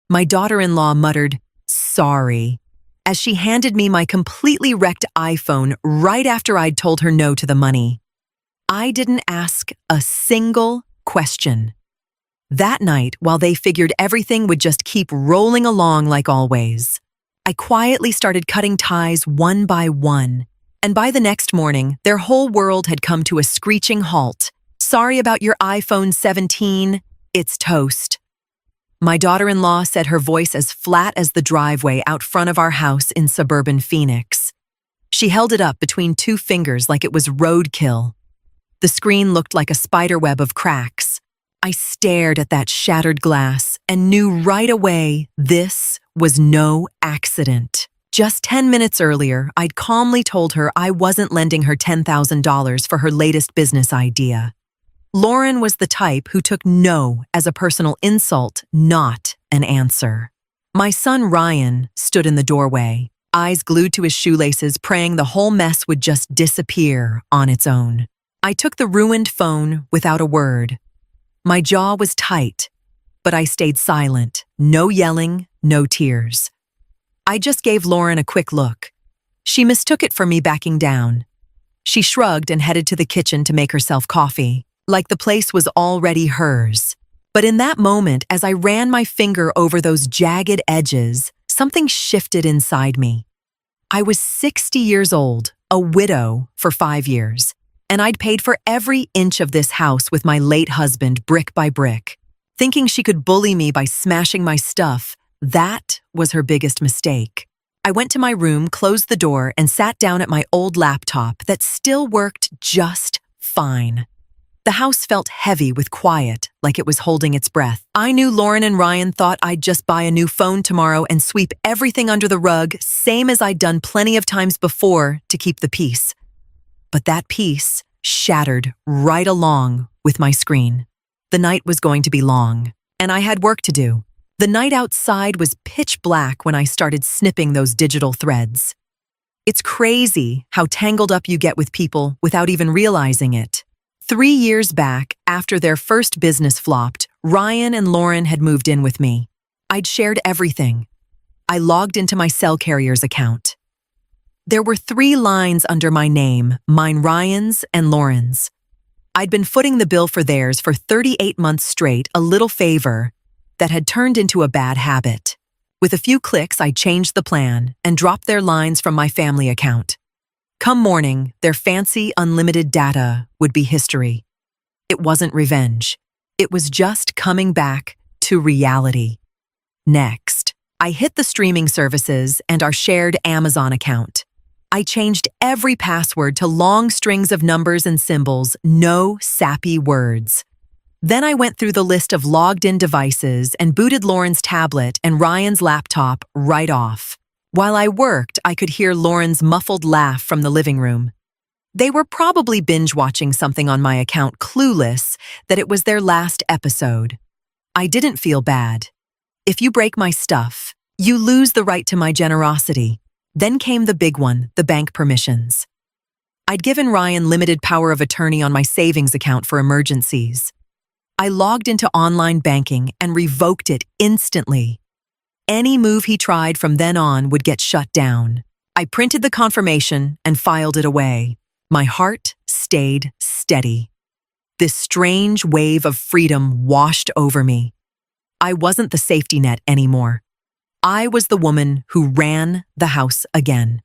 My daughter-in-law muttered, "Sorry," as she handed me my completely wrecked iPhone right after I'd told her no to the money. I didn't ask a single question. That night, while they figured everything would just keep rolling along like always, I quietly started cutting ties one by one. And by the next morning, their whole world had come to a screeching halt. "Sorry about your iPhone 17, it's toast." My daughter-in-law said, her voice as flat as the driveway out front of our house in suburban Phoenix. She held it up between two fingers like it was roadkill. The screen looked like a spiderweb of cracks. I stared at that shattered glass and knew right away this was no accident. Just 10 minutes earlier, I'd calmly told her I wasn't lending her $10,000 for her latest business idea. Lauren was the type who took no as a personal insult, not an answer. My son Ryan stood in the doorway, eyes glued to his shoelaces, praying the whole mess would just disappear on its own. I took the ruined phone without a word. My jaw was tight, but I stayed silent. No yelling, no tears. I just gave Lauren a quick look. She mistook it for me backing down. She shrugged and headed to the kitchen to make herself coffee, like the place was already hers. But in that moment, as I ran my finger over those jagged edges, something shifted inside me. I was 60 years old, a widow for 5 years, and I'd paid for every inch of this house with my late husband brick by brick. Thinking she could bully me by smashing my stuff, that was her biggest mistake. I went to my room, closed the door, and sat down at my old laptop that still worked just fine. The house felt heavy with quiet, like it was holding its breath. I knew Lauren and Ryan thought I'd just buy a new phone tomorrow and sweep everything under the rug, same as I'd done plenty of times before to keep the peace. But that peace shattered right along with my screen. The night was going to be long, and I had work to do. The night outside was pitch black when I started snipping those digital threads. It's crazy how tangled up you get with people without even realizing it. 3 years back, after their first business flopped, Ryan and Lauren had moved in with me. I'd shared everything. I logged into my cell carrier's account. There were 3 lines under my name, mine, Ryan's, and Lauren's. I'd been footing the bill for theirs for 38 months straight, a little favor that had turned into a bad habit. With a few clicks, I changed the plan and dropped their lines from my family account. Come morning, their fancy unlimited data would be history. It wasn't revenge. It was just coming back to reality. Next, I hit the streaming services and our shared Amazon account. I changed every password to long strings of numbers and symbols, no sappy words. Then I went through the list of logged-in devices and booted Lauren's tablet and Ryan's laptop right off. While I worked, I could hear Lauren's muffled laugh from the living room. They were probably binge-watching something on my account, clueless that it was their last episode. I didn't feel bad. If you break my stuff, you lose the right to my generosity. Then came the big one, the bank permissions. I'd given Ryan limited power of attorney on my savings account for emergencies. I logged into online banking and revoked it instantly. Any move he tried from then on would get shut down. I printed the confirmation and filed it away. My heart stayed steady. This strange wave of freedom washed over me. I wasn't the safety net anymore. I was the woman who ran the house again.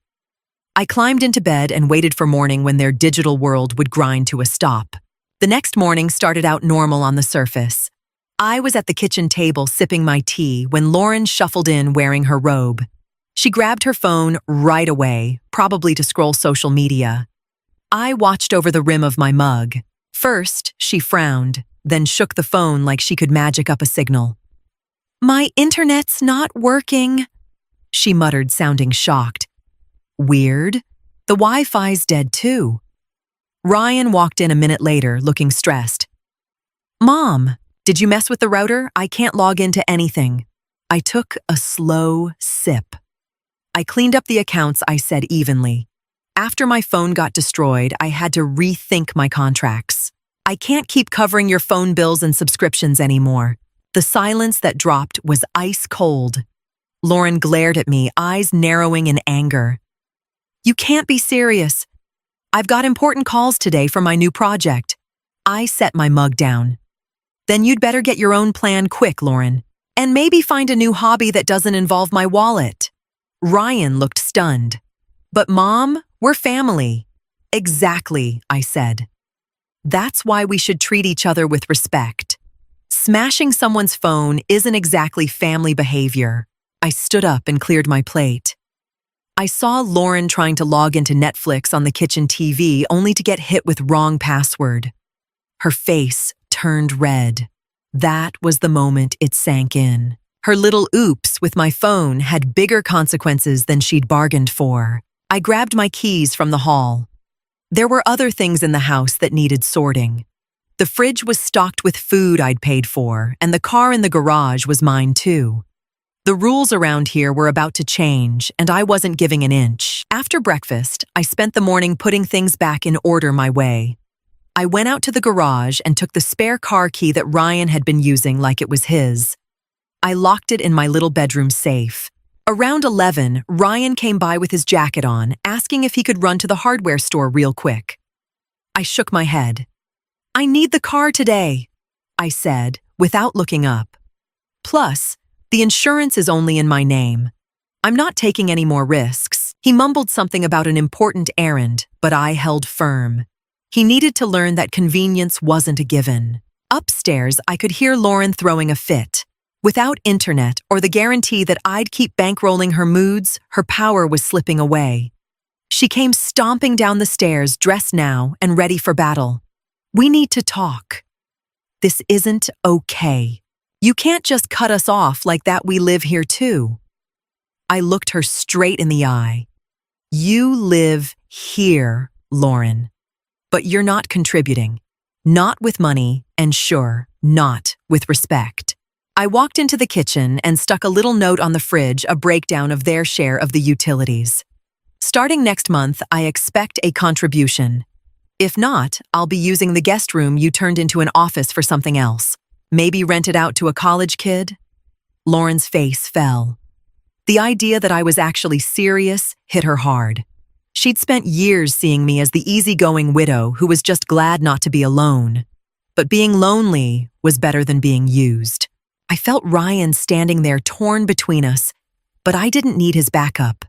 I climbed into bed and waited for morning when their digital world would grind to a stop. The next morning started out normal on the surface. I was at the kitchen table sipping my tea when Lauren shuffled in wearing her robe. She grabbed her phone right away, probably to scroll social media. I watched over the rim of my mug. First, she frowned, then shook the phone like she could magic up a signal. "My internet's not working," she muttered, sounding shocked. "Weird. The Wi-Fi's dead too." Ryan walked in a minute later, looking stressed. "Mom, did you mess with the router? I can't log into anything." I took a slow sip. I cleaned up the accounts, I said evenly. After my phone got destroyed, I had to rethink my contracts. "I can't keep covering your phone bills and subscriptions anymore. The silence that dropped was ice cold. Lauren glared at me, eyes narrowing in anger. "You can't be serious. I've got important calls today for my new project." I set my mug down. "Then you'd better get your own plan quick, Lauren, and maybe find a new hobby that doesn't involve my wallet." Ryan looked stunned. "But Mom, we're family." "Exactly," I said. "That's why we should treat each other with respect. Smashing someone's phone isn't exactly family behavior." I stood up and cleared my plate. I saw Lauren trying to log into Netflix on the kitchen TV only to get hit with wrong password. Her face turned red. That was the moment it sank in. Her little oops with my phone had bigger consequences than she'd bargained for. I grabbed my keys from the hall. There were other things in the house that needed sorting. The fridge was stocked with food I'd paid for, and the car in the garage was mine too. The rules around here were about to change, and I wasn't giving an inch. After breakfast, I spent the morning putting things back in order my way. I went out to the garage and took the spare car key that Ryan had been using like it was his. I locked it in my little bedroom safe. Around 11, Ryan came by with his jacket on, asking if he could run to the hardware store real quick. I shook my head. "I need the car today," I said, without looking up. "Plus, the insurance is only in my name. I'm not taking any more risks." He mumbled something about an important errand, but I held firm. He needed to learn that convenience wasn't a given. Upstairs, I could hear Lauren throwing a fit. Without internet or the guarantee that I'd keep bankrolling her moods, her power was slipping away. She came stomping down the stairs, dressed now and ready for battle. "We need to talk. This isn't okay. You can't just cut us off like that. We live here too." I looked her straight in the eye. "You live here, Lauren, but you're not contributing. Not with money, and sure, not with respect." I walked into the kitchen and stuck a little note on the fridge, a breakdown of their share of the utilities. "Starting next month, I expect a contribution. If not, I'll be using the guest room you turned into an office for something else. Maybe rent it out to a college kid?" Lauren's face fell. The idea that I was actually serious hit her hard. She'd spent years seeing me as the easygoing widow who was just glad not to be alone. But being lonely was better than being used. I felt Ryan standing there torn between us, but I didn't need his backup.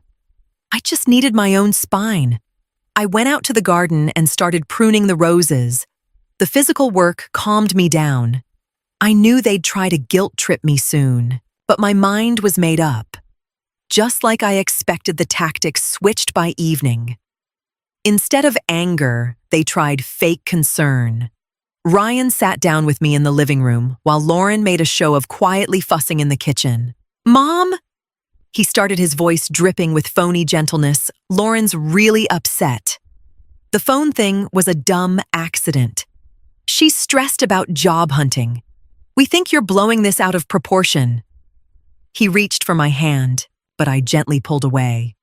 I just needed my own spine. I went out to the garden and started pruning the roses. The physical work calmed me down. I knew they'd try to guilt trip me soon, but my mind was made up. Just like I expected, the tactics switched by evening. Instead of anger, they tried fake concern. Ryan sat down with me in the living room while Lauren made a show of quietly fussing in the kitchen. "Mom?" He started, his voice dripping with phony gentleness. "Lauren's really upset. The phone thing was a dumb accident. She's stressed about job hunting. We think you're blowing this out of proportion." He reached for my hand, but I gently pulled away.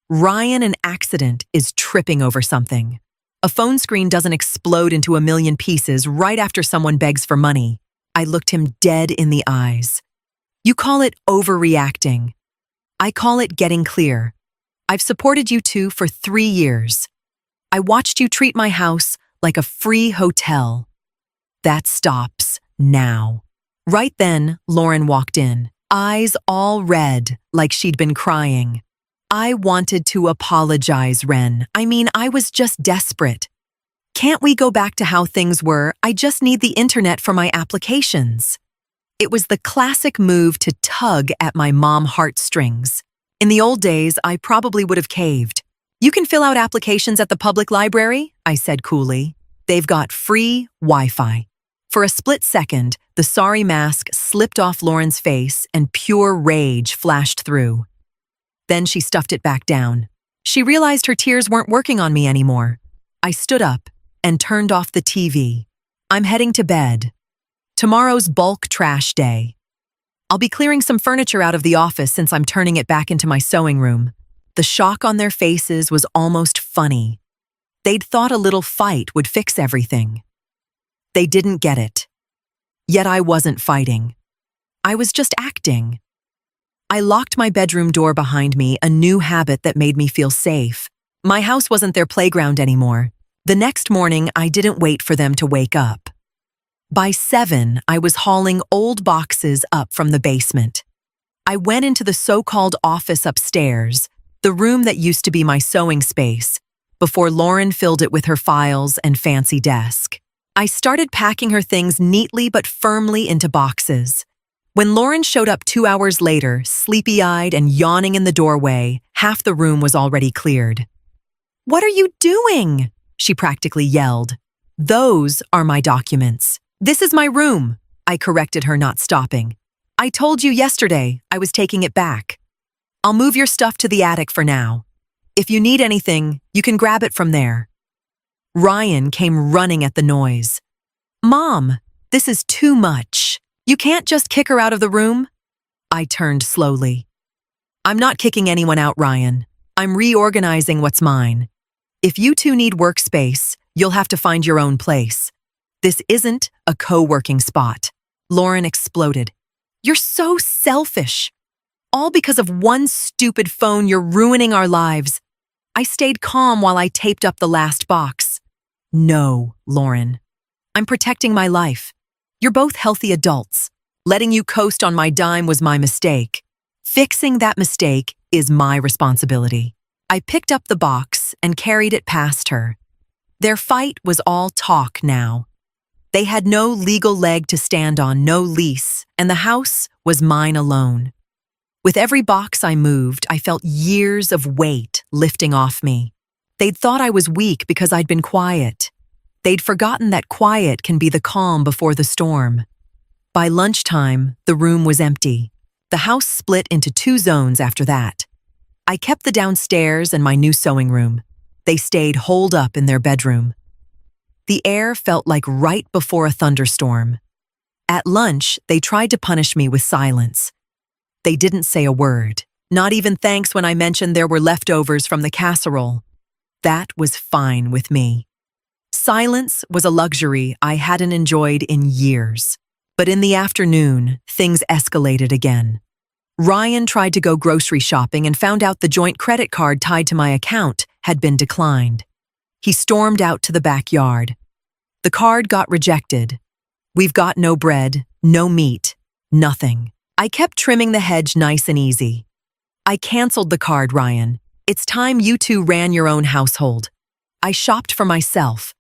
Ryan, an accident is tripping over something. A phone screen doesn't explode into a million pieces right after someone begs for money. I looked him dead in the eyes. "You call it overreacting. I call it getting clear. I've supported you two for 3 years. I watched you treat my house like a free hotel. That stops now." Right then, Lauren walked in, eyes all red like she'd been crying. "I wanted to apologize, Ren. I was just desperate. Can't we go back to how things were? I just need the internet for my applications." It was the classic move to tug at my mom heartstrings. In the old days, I probably would have caved. "You can fill out applications at the public library," I said coolly. "They've got free Wi-Fi." For a split second, the sorry mask slipped off Lauren's face and pure rage flashed through. Then she stuffed it back down. She realized her tears weren't working on me anymore. I stood up and turned off the TV. "I'm heading to bed. Tomorrow's bulk trash day. I'll be clearing some furniture out of the office since I'm turning it back into my sewing room." The shock on their faces was almost funny. They'd thought a little fight would fix everything. They didn't get it. Yet I wasn't fighting. I was just acting. I locked my bedroom door behind me, a new habit that made me feel safe. My house wasn't their playground anymore. The next morning, I didn't wait for them to wake up. By 7, I was hauling old boxes up from the basement. I went into the so-called office upstairs, the room that used to be my sewing space, before Lauren filled it with her files and fancy desk. I started packing her things neatly but firmly into boxes. When Lauren showed up 2 hours later, sleepy-eyed and yawning in the doorway, half the room was already cleared. "What are you doing?" she practically yelled. "Those are my documents. This is my room," I corrected her, not stopping. "I told you yesterday I was taking it back. I'll move your stuff to the attic for now. If you need anything, you can grab it from there." Ryan came running at the noise. "Mom, this is too much. You can't just kick her out of the room." I turned slowly. "I'm not kicking anyone out, Ryan. I'm reorganizing what's mine. If you two need workspace, you'll have to find your own place. This isn't a co-working spot." Lauren exploded. "You're so selfish. All because of one stupid phone, you're ruining our lives." I stayed calm while I taped up the last box. "No, Lauren. I'm protecting my life. You're both healthy adults. Letting you coast on my dime was my mistake. Fixing that mistake is my responsibility." I picked up the box and carried it past her. Their fight was all talk now. They had no legal leg to stand on, no lease, and the house was mine alone. With every box I moved, I felt years of weight lifting off me. They'd thought I was weak because I'd been quiet. They'd forgotten that quiet can be the calm before the storm. By lunchtime, the room was empty. The house split into 2 zones after that. I kept the downstairs and my new sewing room. They stayed holed up in their bedroom. The air felt like right before a thunderstorm. At lunch, they tried to punish me with silence. They didn't say a word, not even thanks when I mentioned there were leftovers from the casserole. That was fine with me. Silence was a luxury I hadn't enjoyed in years. But in the afternoon, things escalated again. Ryan tried to go grocery shopping and found out the joint credit card tied to my account had been declined. He stormed out to the backyard. The card got rejected. We've got no bread, no meat, nothing. I kept trimming the hedge nice and easy. I canceled the card, Ryan. It's time you two ran your own household. I shopped for myself.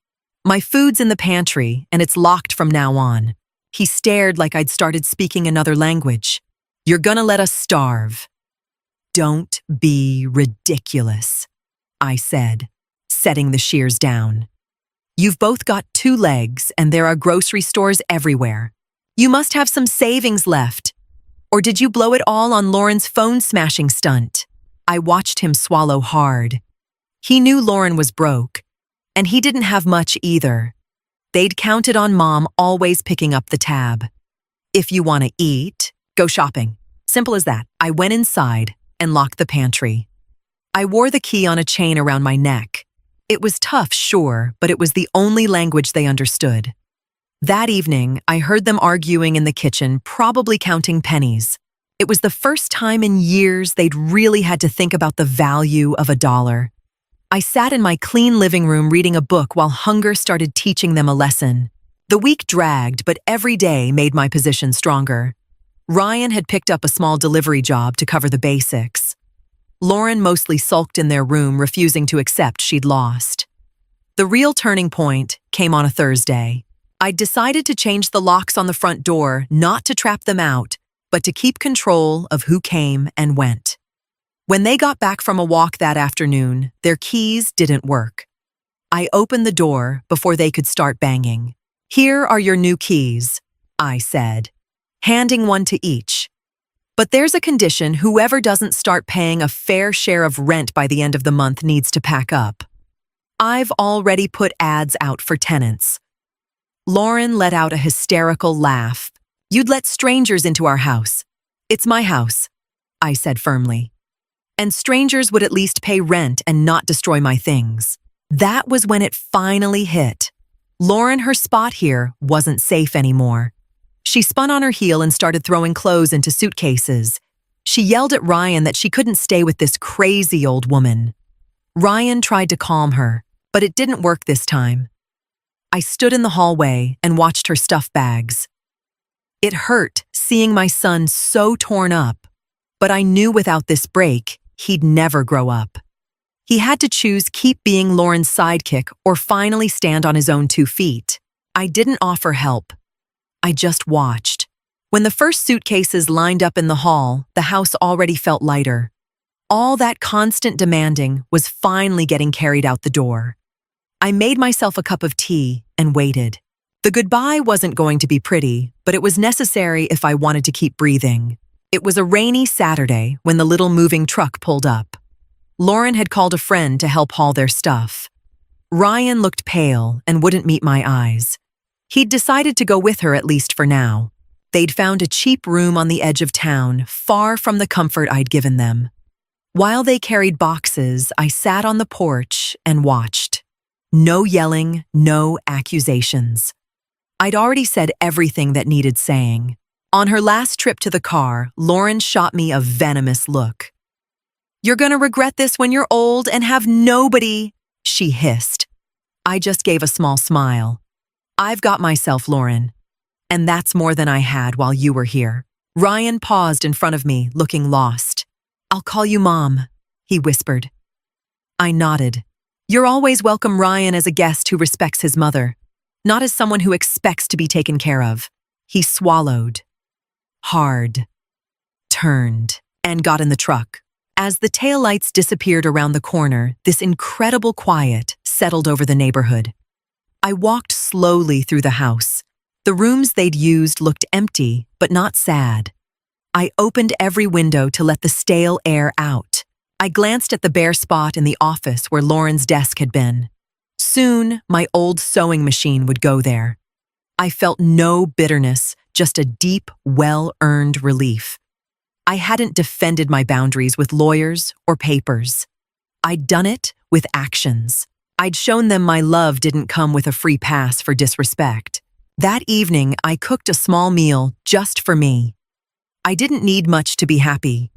My food's in the pantry, and it's locked from now on. He stared like I'd started speaking another language. You're gonna let us starve. Don't be ridiculous, I said, setting the shears down. You've both got 2 legs, and there are grocery stores everywhere. You must have some savings left. Or did you blow it all on Lauren's phone-smashing stunt? I watched him swallow hard. He knew Lauren was broke, and he didn't have much either. They'd counted on Mom always picking up the tab. If you want to eat, go shopping. Simple as that. I went inside and locked the pantry. I wore the key on a chain around my neck. It was tough, sure, but it was the only language they understood. That evening, I heard them arguing in the kitchen, probably counting pennies. It was the first time in years they'd really had to think about the value of $1. I sat in my clean living room reading a book while hunger started teaching them a lesson. The week dragged, but every day made my position stronger. Ryan had picked up a small delivery job to cover the basics. Lauren mostly sulked in their room, refusing to accept she'd lost. The real turning point came on a Thursday. I'd decided to change the locks on the front door, not to trap them out, but to keep control of who came and went. When they got back from a walk that afternoon, their keys didn't work. I opened the door before they could start banging. Here are your new keys, I said, handing one to each. But there's a condition: whoever doesn't start paying a fair share of rent by the end of the month needs to pack up. I've already put ads out for tenants. Lauren let out a hysterical laugh. You'd let strangers into our house. It's my house, I said firmly. And strangers would at least pay rent and not destroy my things. That was when it finally hit. Lauren, her spot here wasn't safe anymore. She spun on her heel and started throwing clothes into suitcases. She yelled at Ryan that she couldn't stay with this crazy old woman. Ryan tried to calm her, but it didn't work this time. I stood in the hallway and watched her stuff bags. It hurt seeing my son so torn up, but I knew without this break, he'd never grow up. He had to choose keep being Lauren's sidekick or finally stand on his own 2 feet. I didn't offer help. I just watched. When the first suitcases lined up in the hall, the house already felt lighter. All that constant demanding was finally getting carried out the door. I made myself a cup of tea and waited. The goodbye wasn't going to be pretty, but it was necessary if I wanted to keep breathing. It was a rainy Saturday when the little moving truck pulled up. Lauren had called a friend to help haul their stuff. Ryan looked pale and wouldn't meet my eyes. He'd decided to go with her at least for now. They'd found a cheap room on the edge of town, far from the comfort I'd given them. While they carried boxes, I sat on the porch and watched. No yelling, no accusations. I'd already said everything that needed saying. On her last trip to the car, Lauren shot me a venomous look. "You're gonna regret this when you're old and have nobody," she hissed. I just gave a small smile. "I've got myself, Lauren. And that's more than I had while you were here." Ryan paused in front of me, looking lost. "I'll call you Mom," he whispered. I nodded. "You're always welcome, Ryan, as a guest who respects his mother, not as someone who expects to be taken care of." He swallowed hard, turned, and got in the truck. As the taillights disappeared around the corner, this incredible quiet settled over the neighborhood. I walked slowly through the house. The rooms they'd used looked empty, but not sad. I opened every window to let the stale air out. I glanced at the bare spot in the office where Lauren's desk had been. Soon, my old sewing machine would go there. I felt no bitterness, just a deep, well-earned relief. I hadn't defended my boundaries with lawyers or papers. I'd done it with actions. I'd shown them my love didn't come with a free pass for disrespect. That evening, I cooked a small meal just for me. I didn't need much to be happy.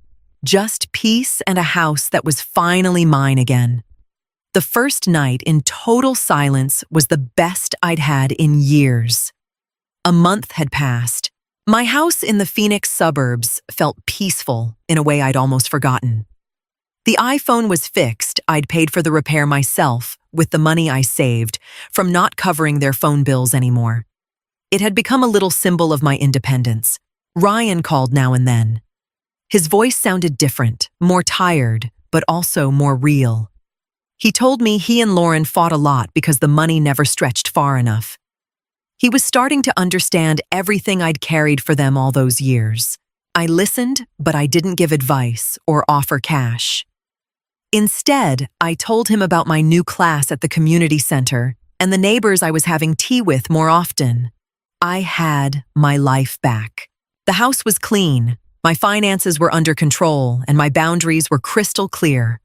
Just peace and a house that was finally mine again. The first night in total silence was the best I'd had in years. A month had passed. My house in the Phoenix suburbs felt peaceful in a way I'd almost forgotten. The iPhone was fixed. I'd paid for the repair myself with the money I saved from not covering their phone bills anymore. It had become a little symbol of my independence. Ryan called now and then. His voice sounded different, more tired, but also more real. He told me he and Lauren fought a lot because the money never stretched far enough. He was starting to understand everything I'd carried for them all those years. I listened, but I didn't give advice or offer cash. Instead, I told him about my new class at the community center and the neighbors I was having tea with more often. I had my life back. The house was clean, my finances were under control, and my boundaries were crystal clear.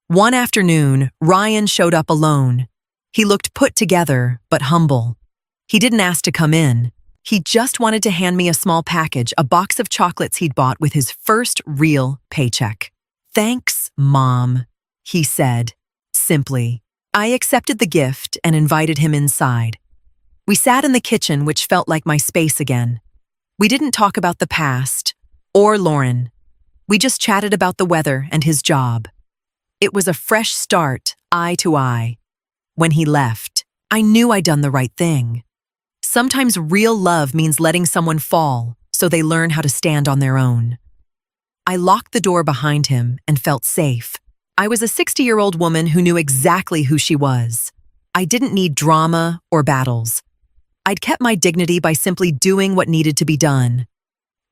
One afternoon, Ryan showed up alone. He looked put together, but humble. He didn't ask to come in. He just wanted to hand me a small package, a box of chocolates he'd bought with his first real paycheck. "Thanks, Mom," he said, simply. I accepted the gift and invited him inside. We sat in the kitchen, which felt like my space again. We didn't talk about the past or Lauren. We just chatted about the weather and his job. It was a fresh start, eye to eye. When he left, I knew I'd done the right thing. Sometimes real love means letting someone fall so they learn how to stand on their own. I locked the door behind him and felt safe. I was a 60-year-old woman who knew exactly who she was. I didn't need drama or battles. I'd kept my dignity by simply doing what needed to be done.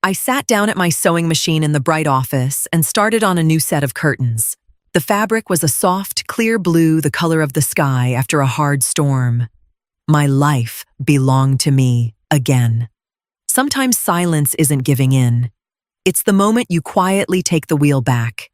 I sat down at my sewing machine in the bright office and started on a new set of curtains. The fabric was a soft, clear blue, the color of the sky after a hard storm. My life belonged to me again. Sometimes silence isn't giving in. It's the moment you quietly take the wheel back.